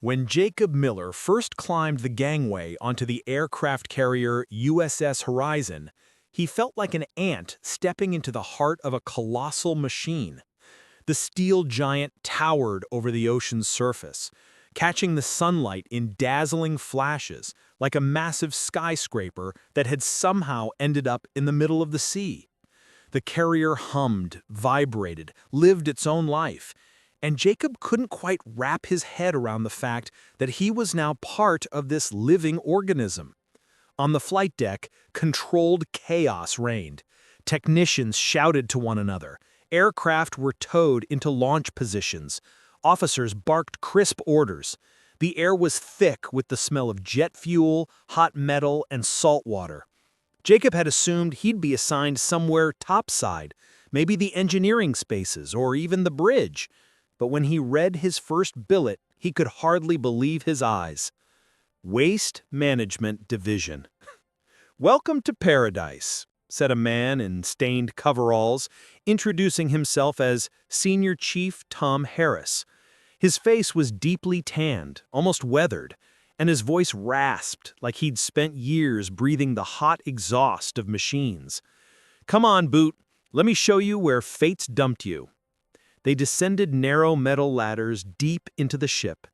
When Jacob Miller first climbed the gangway onto the aircraft carrier USS Horizon, he felt like an ant stepping into the heart of a colossal machine. The steel giant towered over the ocean's surface, catching the sunlight in dazzling flashes like a massive skyscraper that had somehow ended up in the middle of the sea. The carrier hummed, vibrated, lived its own life, and Jacob couldn't quite wrap his head around the fact that he was now part of this living organism. On the flight deck, controlled chaos reigned. Technicians shouted to one another. Aircraft were towed into launch positions. Officers barked crisp orders. The air was thick with the smell of jet fuel, hot metal, and salt water. Jacob had assumed he'd be assigned somewhere topside, maybe the engineering spaces or even the bridge. But when he read his first billet, he could hardly believe his eyes. Waste Management Division. "Welcome to paradise," said a man in stained coveralls, introducing himself as Senior Chief Tom Harris. His face was deeply tanned, almost weathered, and his voice rasped like he'd spent years breathing the hot exhaust of machines. "Come on, Boot. Let me show you where fate's dumped you." They descended narrow metal ladders deep into the ship.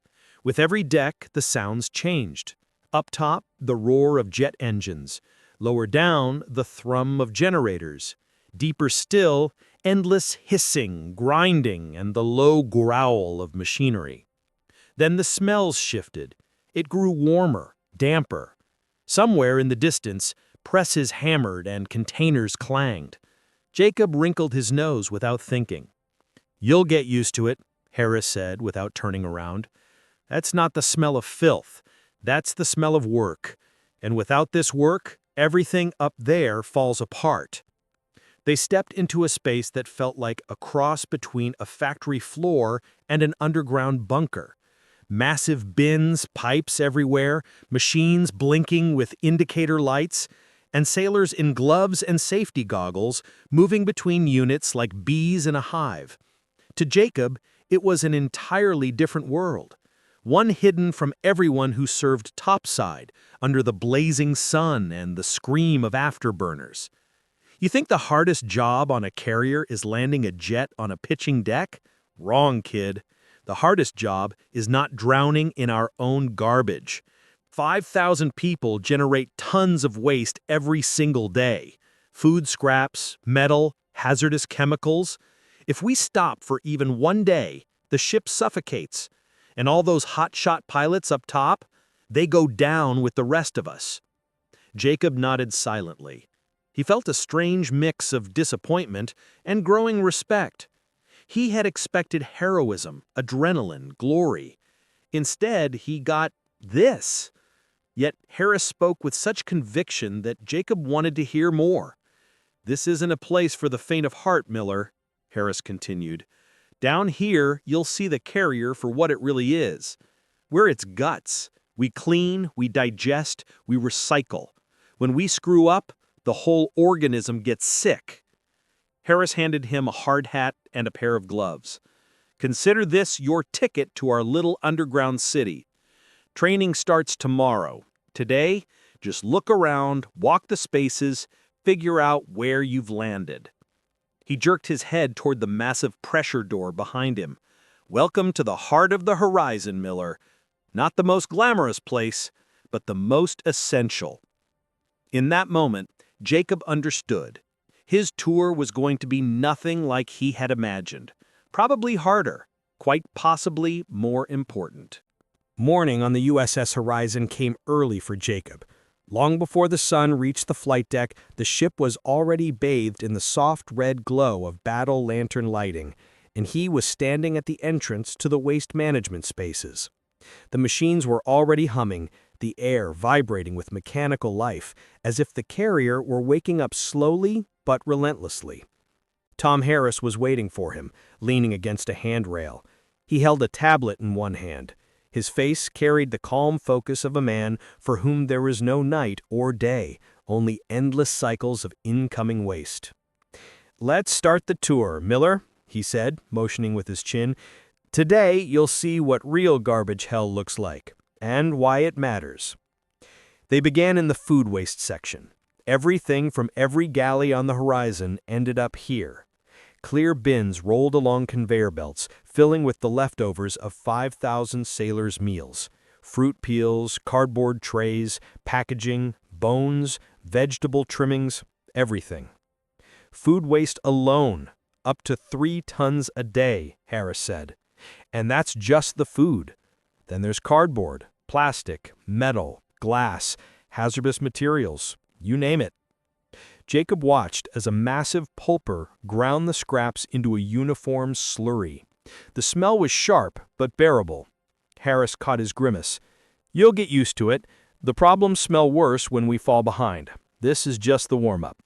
With every deck, the sounds changed. Up top, the roar of jet engines. Lower down, the thrum of generators. Deeper still, endless hissing, grinding, and the low growl of machinery. Then the smells shifted. It grew warmer, damper. Somewhere in the distance, presses hammered and containers clanged. Jacob wrinkled his nose without thinking. "You'll get used to it," Harris said without turning around. "That's not the smell of filth. That's the smell of work. And without this work, everything up there falls apart." They stepped into a space that felt like a cross between a factory floor and an underground bunker. Massive bins, pipes everywhere, machines blinking with indicator lights, and sailors in gloves and safety goggles moving between units like bees in a hive. To Jacob, it was an entirely different world, one hidden from everyone who served topside, under the blazing sun and the scream of afterburners. You think the hardest job on a carrier is landing a jet on a pitching deck? Wrong, kid. The hardest job is not drowning in our own garbage. 5,000 people generate tons of waste every single day. Food scraps, metal, hazardous chemicals. If we stop for even one day, the ship suffocates. And all those hotshot pilots up top, they go down with the rest of us. Jacob nodded silently. He felt a strange mix of disappointment and growing respect. He had expected heroism, adrenaline, glory. Instead, he got this. Yet Harris spoke with such conviction that Jacob wanted to hear more. "This isn't a place for the faint of heart, Miller," Harris continued. "Down here, you'll see the carrier for what it really is. We're its guts. We clean, we digest, we recycle. When we screw up, the whole organism gets sick." Harris handed him a hard hat and a pair of gloves. "Consider this your ticket to our little underground city. Training starts tomorrow. Today, just look around, walk the spaces, figure out where you've landed." He jerked his head toward the massive pressure door behind him. "Welcome to the heart of the horizon, Miller. Not the most glamorous place, but the most essential." In that moment, Jacob understood. His tour was going to be nothing like he had imagined. Probably harder, quite possibly more important. Morning on the USS Horizon came early for Jacob. Long before the sun reached the flight deck, the ship was already bathed in the soft red glow of battle lantern lighting, and he was standing at the entrance to the waste management spaces. The machines were already humming, the air vibrating with mechanical life, as if the carrier were waking up slowly but relentlessly. Tom Harris was waiting for him, leaning against a handrail. He held a tablet in one hand. His face carried the calm focus of a man for whom there is no night or day, only endless cycles of incoming waste. "Let's start the tour, Miller," he said, motioning with his chin. Today, you'll see what real garbage hell looks like, and why it matters. They began in the food waste section. Everything from every galley on the horizon ended up here. Clear bins rolled along conveyor belts, filling with the leftovers of 5,000 sailors' meals. Fruit peels, cardboard trays, packaging, bones, vegetable trimmings, everything. Food waste alone, up to 3 tons a day, Harris said. And that's just the food. Then there's cardboard, plastic, metal, glass, hazardous materials, you name it. Jacob watched as a massive pulper ground the scraps into a uniform slurry. The smell was sharp, but bearable. Harris caught his grimace. You'll get used to it. The problems smell worse when we fall behind. This is just the warm-up.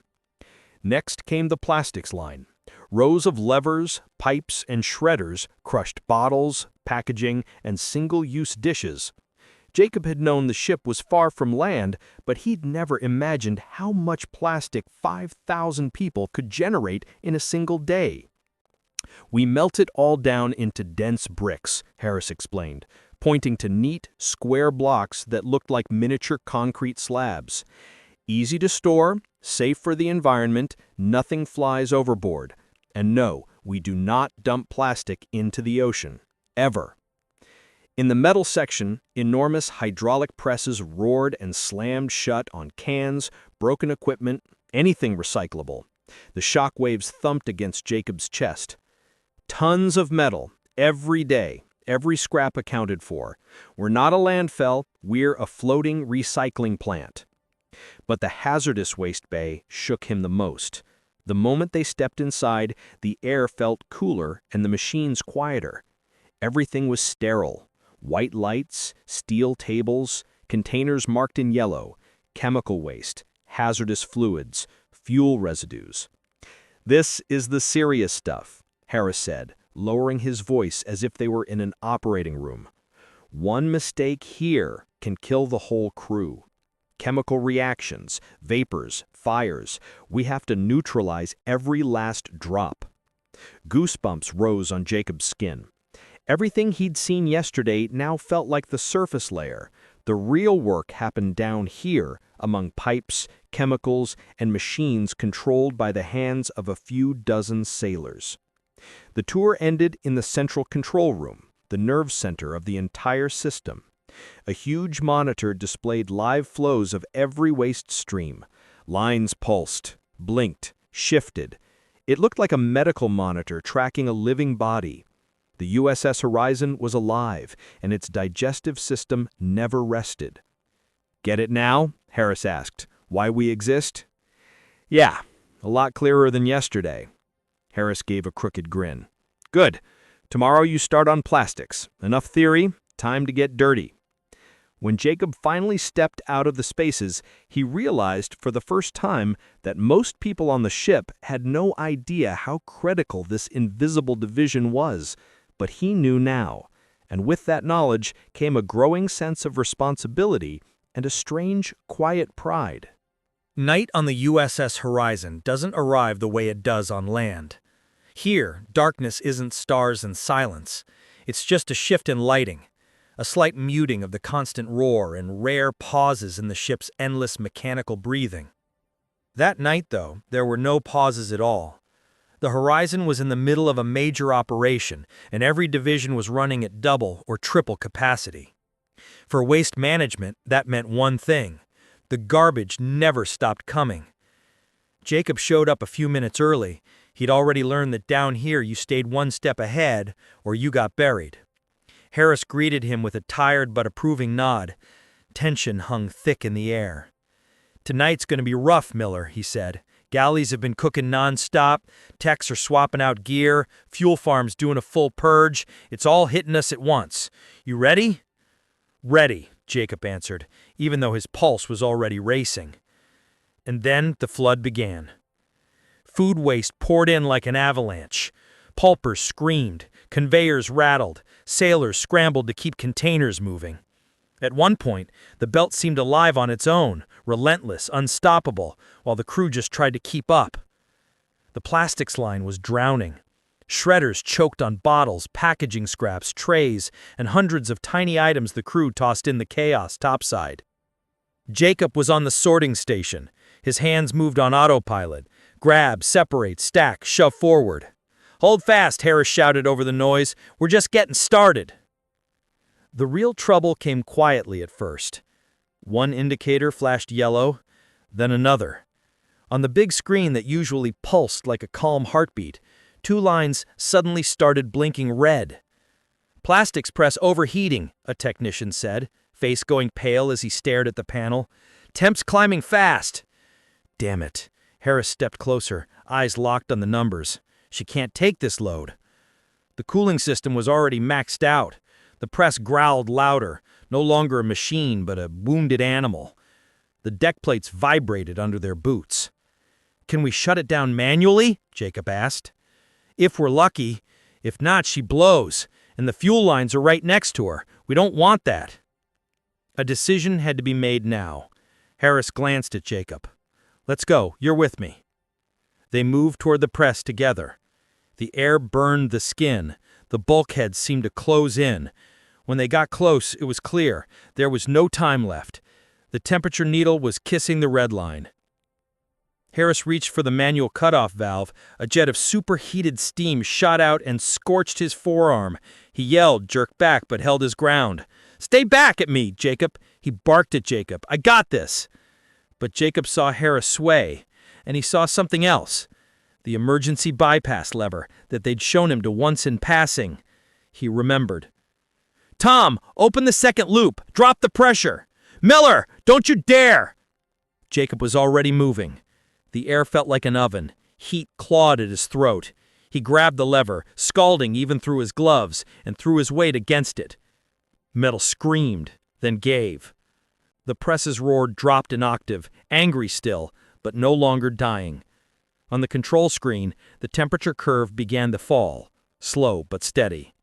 Next came the plastics line. Rows of levers, pipes, and shredders crushed bottles, packaging, and single-use dishes. Jacob had known the ship was far from land, but he'd never imagined how much plastic 5,000 people could generate in a single day. We melt it all down into dense bricks, Harris explained, pointing to neat, square blocks that looked like miniature concrete slabs. Easy to store, safe for the environment, nothing flies overboard. And no, we do not dump plastic into the ocean. Ever. In the metal section, enormous hydraulic presses roared and slammed shut on cans, broken equipment, anything recyclable. The shock waves thumped against Jacob's chest. Tons of metal, every day, every scrap accounted for. We're not a landfill, we're a floating recycling plant. But the hazardous waste bay shook him the most. The moment they stepped inside, the air felt cooler and the machines quieter. Everything was sterile. White lights, steel tables, containers marked in yellow, chemical waste, hazardous fluids, fuel residues. This is the serious stuff, Harris said, lowering his voice as if they were in an operating room. One mistake here can kill the whole crew. Chemical reactions, vapors, fires, we have to neutralize every last drop. Goosebumps rose on Jacob's skin. Everything he'd seen yesterday now felt like the surface layer. The real work happened down here, among pipes, chemicals, and machines controlled by the hands of a few dozen sailors. The tour ended in the central control room, the nerve center of the entire system. A huge monitor displayed live flows of every waste stream. Lines pulsed, blinked, shifted. It looked like a medical monitor tracking a living body. The USS Horizon was alive, and its digestive system never rested. Get it now? Harris asked. Why we exist? Yeah, a lot clearer than yesterday. Harris gave a crooked grin. Good. Tomorrow you start on plastics. Enough theory, time to get dirty. When Jacob finally stepped out of the spaces, he realized for the first time that most people on the ship had no idea how critical this invisible division was. But he knew now, and with that knowledge came a growing sense of responsibility and a strange, quiet pride. Night on the USS Horizon doesn't arrive the way it does on land. Here, darkness isn't stars and silence. It's just a shift in lighting, a slight muting of the constant roar and rare pauses in the ship's endless mechanical breathing. That night, though, there were no pauses at all. The Horizon was in the middle of a major operation, and every division was running at double or triple capacity. For waste management, that meant one thing: the garbage never stopped coming. Jacob showed up a few minutes early. He'd already learned that down here you stayed one step ahead, or you got buried. Harris greeted him with a tired but approving nod. Tension hung thick in the air. Tonight's going to be rough, Miller, he said. Galleys have been cooking nonstop, techs are swapping out gear, fuel farms doing a full purge. It's all hitting us at once. You ready? Ready, Jacob answered, even though his pulse was already racing. And then the flood began. Food waste poured in like an avalanche. Pulpers screamed, conveyors rattled, sailors scrambled to keep containers moving. At one point, the belt seemed alive on its own, relentless, unstoppable, while the crew just tried to keep up. The plastics line was drowning. Shredders choked on bottles, packaging scraps, trays, and hundreds of tiny items the crew tossed in the chaos topside. Jacob was on the sorting station. His hands moved on autopilot. Grab, separate, stack, shove forward. "Hold fast," Harris shouted over the noise. "We're just getting started." The real trouble came quietly at first. One indicator flashed yellow, then another. On the big screen that usually pulsed like a calm heartbeat, 2 lines suddenly started blinking red. "Plastics press overheating," a technician said, face going pale as he stared at the panel. "Temps climbing fast." Damn it. Harris stepped closer, eyes locked on the numbers. She can't take this load. The cooling system was already maxed out. The press growled louder, no longer a machine but a wounded animal. The deck plates vibrated under their boots. "Can we shut it down manually?" Jacob asked. "If we're lucky. If not, she blows, and the fuel lines are right next to her. We don't want that." A decision had to be made now. Harris glanced at Jacob. "Let's go. You're with me." They moved toward the press together. The air burned the skin. The bulkheads seemed to close in. When they got close, it was clear. There was no time left. The temperature needle was kissing the red line. Harris reached for the manual cutoff valve. A jet of superheated steam shot out and scorched his forearm. He yelled, jerked back, but held his ground. "Stay back at me, Jacob!" He barked at Jacob. "I got this!" But Jacob saw Harris sway, and he saw something else. The emergency bypass lever that they'd shown him to once in passing. He remembered. "Tom, open the second loop! Drop the pressure! Miller, don't you dare!" Jacob was already moving. The air felt like an oven. Heat clawed at his throat. He grabbed the lever, scalding even through his gloves, and threw his weight against it. Metal screamed, then gave. The press's roar dropped an octave, angry still, but no longer dying. On the control screen, the temperature curve began to fall, slow but steady.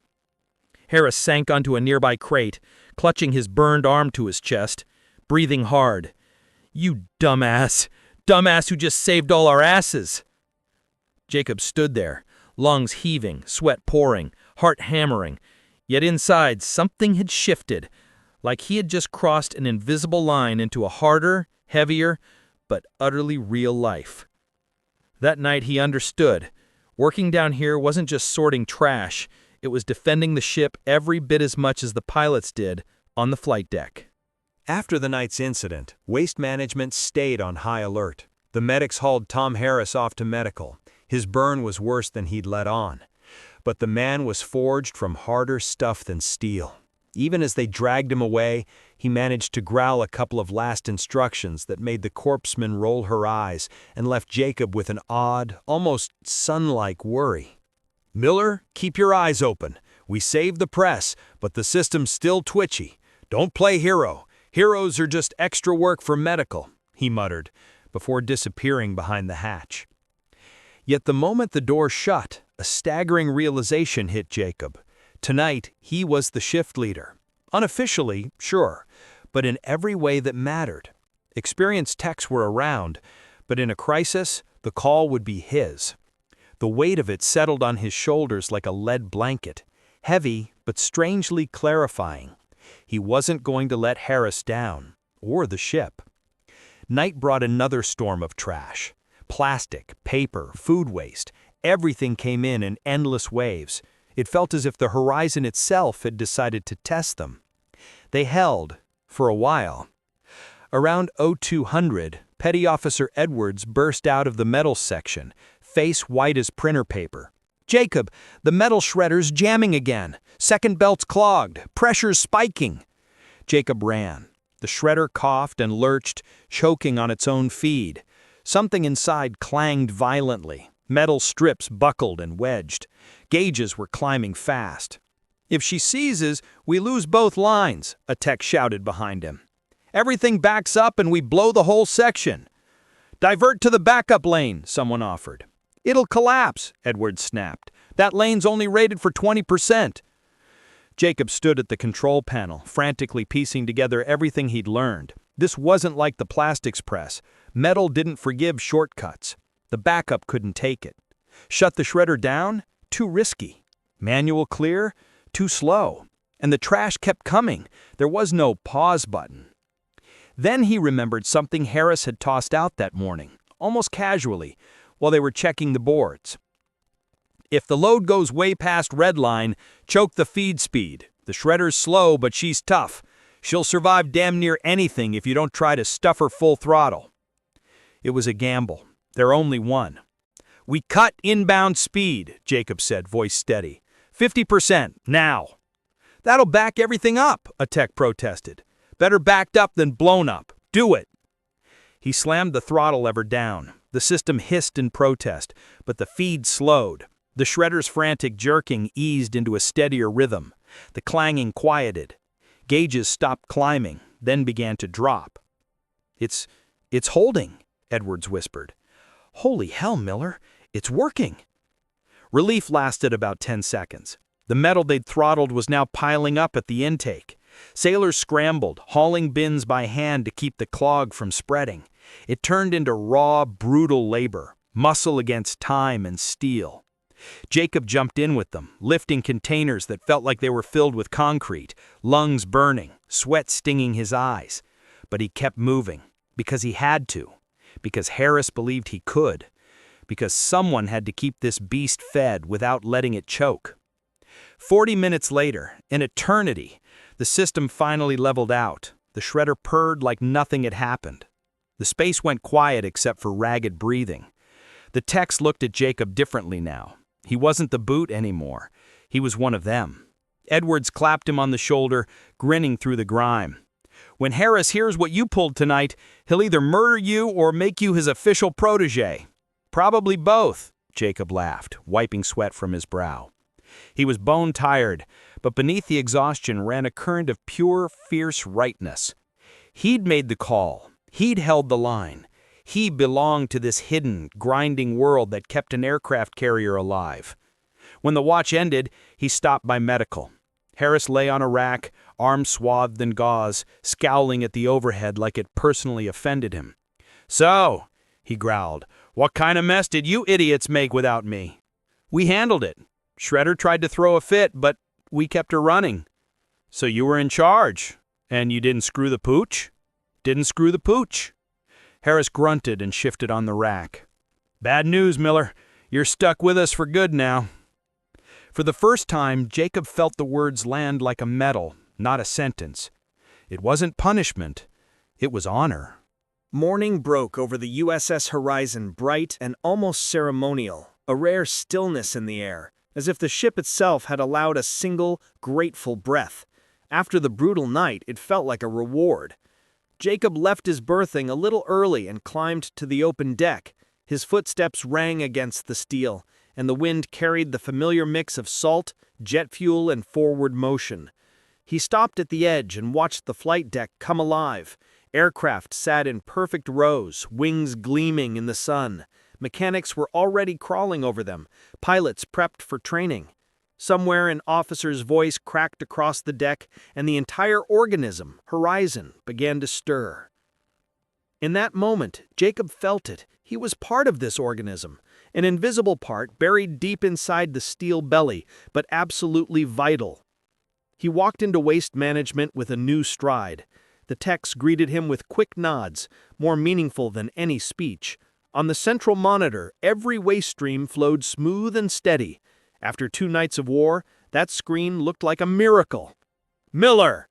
Harris sank onto a nearby crate, clutching his burned arm to his chest, breathing hard. "You dumbass! Dumbass who just saved all our asses!" Jacob stood there, lungs heaving, sweat pouring, heart hammering. Yet inside, something had shifted, like he had just crossed an invisible line into a harder, heavier, but utterly real life. That night he understood. Working down here wasn't just sorting trash, it was defending the ship every bit as much as the pilots did on the flight deck. After the night's incident, Waste Management stayed on high alert. The medics hauled Tom Harris off to medical. His burn was worse than he'd let on. But the man was forged from harder stuff than steel. Even as they dragged him away, he managed to growl a couple of last instructions that made the corpseman roll her eyes and left Jacob with an odd, almost sun-like worry. "Miller, keep your eyes open. We saved the press, but the system's still twitchy. Don't play hero. Heroes are just extra work for medical," he muttered, before disappearing behind the hatch. Yet the moment the door shut, a staggering realization hit Jacob. Tonight, he was the shift leader. Unofficially, sure, but in every way that mattered. Experienced techs were around, but in a crisis, the call would be his. The weight of it settled on his shoulders like a lead blanket, heavy but strangely clarifying. He wasn't going to let Harris down, or the ship. Night brought another storm of trash. Plastic, paper, food waste, everything came in endless waves. It felt as if the Horizon itself had decided to test them. They held, for a while. Around 0200, Petty Officer Edwards burst out of the metals section, face white as printer paper. "Jacob, the metal shredder's jamming again. Second belt's clogged. Pressure's spiking." Jacob ran. The shredder coughed and lurched, choking on its own feed. Something inside clanged violently. Metal strips buckled and wedged. Gauges were climbing fast. "If she seizes, we lose both lines," a tech shouted behind him. "Everything backs up and we blow the whole section." "Divert to the backup lane," someone offered. "It'll collapse," Edwards snapped. "That lane's only rated for 20%. Jacob stood at the control panel, frantically piecing together everything he'd learned. This wasn't like the plastics press. Metal didn't forgive shortcuts. The backup couldn't take it. Shut the shredder down? Too risky. Manual clear? Too slow. And the trash kept coming. There was no pause button. Then he remembered something Harris had tossed out that morning, almost casually, while they were checking the boards. If the load goes way past red line, choke the feed speed. The shredder's slow, but she's tough. She'll survive damn near anything if you don't try to stuff her full throttle. It was a gamble. Their only one. We cut inbound speed, Jacob said, voice steady. 50%, now. That'll back everything up, a tech protested. Better backed up than blown up. Do it. He slammed the throttle lever down. The system hissed in protest, but the feed slowed. The shredder's frantic jerking eased into a steadier rhythm. The clanging quieted. Gauges stopped climbing, then began to drop. It's holding, Edwards whispered. Holy hell, Miller, it's working. Relief lasted about 10 seconds. The metal they'd throttled was now piling up at the intake. Sailors scrambled, hauling bins by hand to keep the clog from spreading. It turned into raw, brutal labor, muscle against time and steel. Jacob jumped in with them, lifting containers that felt like they were filled with concrete, lungs burning, sweat stinging his eyes. But he kept moving, because he had to, because Harris believed he could, because someone had to keep this beast fed without letting it choke. 40 minutes later, an eternity, the system finally leveled out. The shredder purred like nothing had happened. The space went quiet except for ragged breathing. The techs looked at Jacob differently now. He wasn't the boot anymore. He was one of them. Edwards clapped him on the shoulder, grinning through the grime. When Harris hears what you pulled tonight, he'll either murder you or make you his official protege. Probably both, Jacob laughed, wiping sweat from his brow. He was bone-tired, but beneath the exhaustion ran a current of pure, fierce rightness. He'd made the call. He'd held the line. He belonged to this hidden, grinding world that kept an aircraft carrier alive. When the watch ended, he stopped by medical. Harris lay on a rack, arms swathed in gauze, scowling at the overhead like it personally offended him. "So," he growled, "what kind of mess did you idiots make without me?" "We handled it. Shredder tried to throw a fit, but we kept her running." "So you were in charge, and you didn't screw the pooch?" "Didn't screw the pooch." Harris grunted and shifted on the rack. "Bad news, Miller. You're stuck with us for good now." For the first time, Jacob felt the words land like a medal, not a sentence. It wasn't punishment. It was honor. Morning broke over the USS Horizon, bright and almost ceremonial, a rare stillness in the air, as if the ship itself had allowed a single, grateful breath. After the brutal night, it felt like a reward. Jacob left his berthing a little early and climbed to the open deck. His footsteps rang against the steel, and the wind carried the familiar mix of salt, jet fuel, and forward motion. He stopped at the edge and watched the flight deck come alive. Aircraft sat in perfect rows, wings gleaming in the sun. Mechanics were already crawling over them, pilots prepped for training. Somewhere an officer's voice cracked across the deck, and the entire organism, Horizon, began to stir. In that moment, Jacob felt it. He was part of this organism, an invisible part buried deep inside the steel belly, but absolutely vital. He walked into waste management with a new stride. The techs greeted him with quick nods, more meaningful than any speech. On the central monitor, every waste stream flowed smooth and steady. After 2 nights of war, that screen looked like a miracle. "Miller!"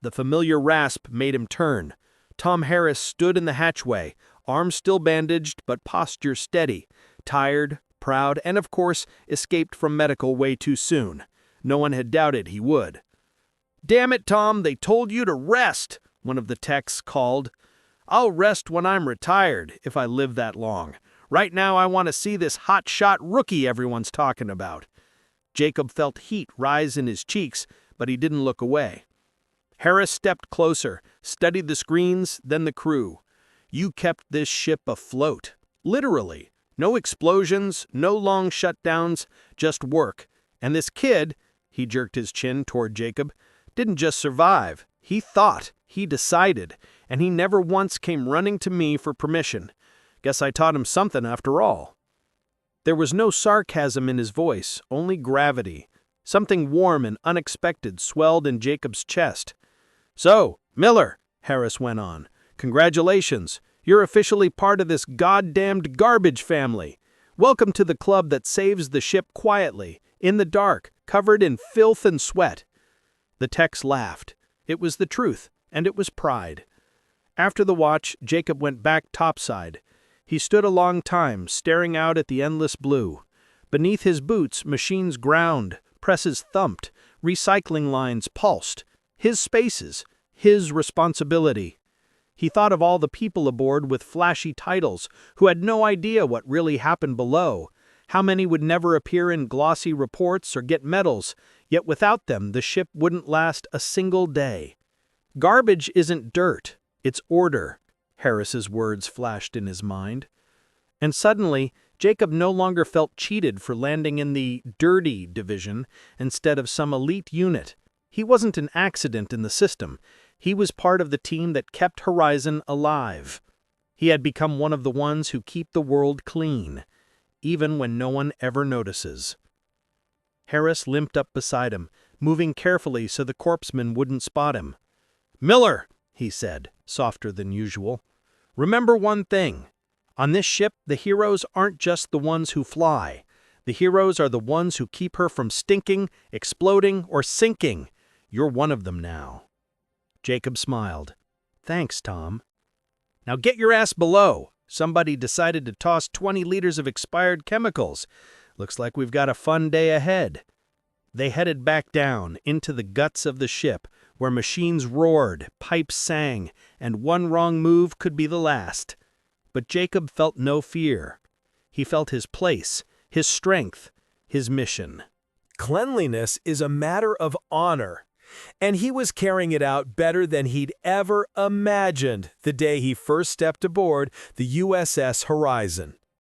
The familiar rasp made him turn. Tom Harris stood in the hatchway, arms still bandaged but posture steady, tired, proud, and of course, escaped from medical way too soon. No one had doubted he would. "Damn it, Tom, they told you to rest," one of the techs called. "I'll rest when I'm retired, if I live that long. Right now I want to see this hot-shot rookie everyone's talking about." Jacob felt heat rise in his cheeks, but he didn't look away. Harris stepped closer, studied the screens, then the crew. "You kept this ship afloat. Literally. No explosions, no long shutdowns, just work. And this kid," he jerked his chin toward Jacob, "didn't just survive. He thought, he decided, and he never once came running to me for permission. Guess I taught him something after all." There was no sarcasm in his voice, only gravity. Something warm and unexpected swelled in Jacob's chest. "So, Miller," Harris went on, "congratulations. You're officially part of this goddamned garbage family. Welcome to the club that saves the ship quietly, in the dark, covered in filth and sweat." The Tex laughed. It was the truth, and it was pride. After the watch, Jacob went back topside. He stood a long time, staring out at the endless blue. Beneath his boots, machines ground, presses thumped, recycling lines pulsed. His spaces, his responsibility. He thought of all the people aboard with flashy titles who had no idea what really happened below. How many would never appear in glossy reports or get medals, yet without them the ship wouldn't last a single day. "Garbage isn't dirt, it's order," Harris's words flashed in his mind. And suddenly, Jacob no longer felt cheated for landing in the dirty division instead of some elite unit. He wasn't an accident in the system. He was part of the team that kept Horizon alive. He had become one of the ones who keep the world clean, even when no one ever notices. Harris limped up beside him, moving carefully so the corpsman wouldn't spot him. "Miller," he said, softer than usual, "remember one thing. On this ship, the heroes aren't just the ones who fly. The heroes are the ones who keep her from stinking, exploding, or sinking. You're one of them now." Jacob smiled. "Thanks, Tom." "Now get your ass below. Somebody decided to toss 20 liters of expired chemicals. Looks like we've got a fun day ahead." They headed back down, into the guts of the ship, where machines roared, pipes sang, and one wrong move could be the last. But Jacob felt no fear. He felt his place, his strength, his mission. Cleanliness is a matter of honor, and he was carrying it out better than he'd ever imagined the day he first stepped aboard the USS Horizon.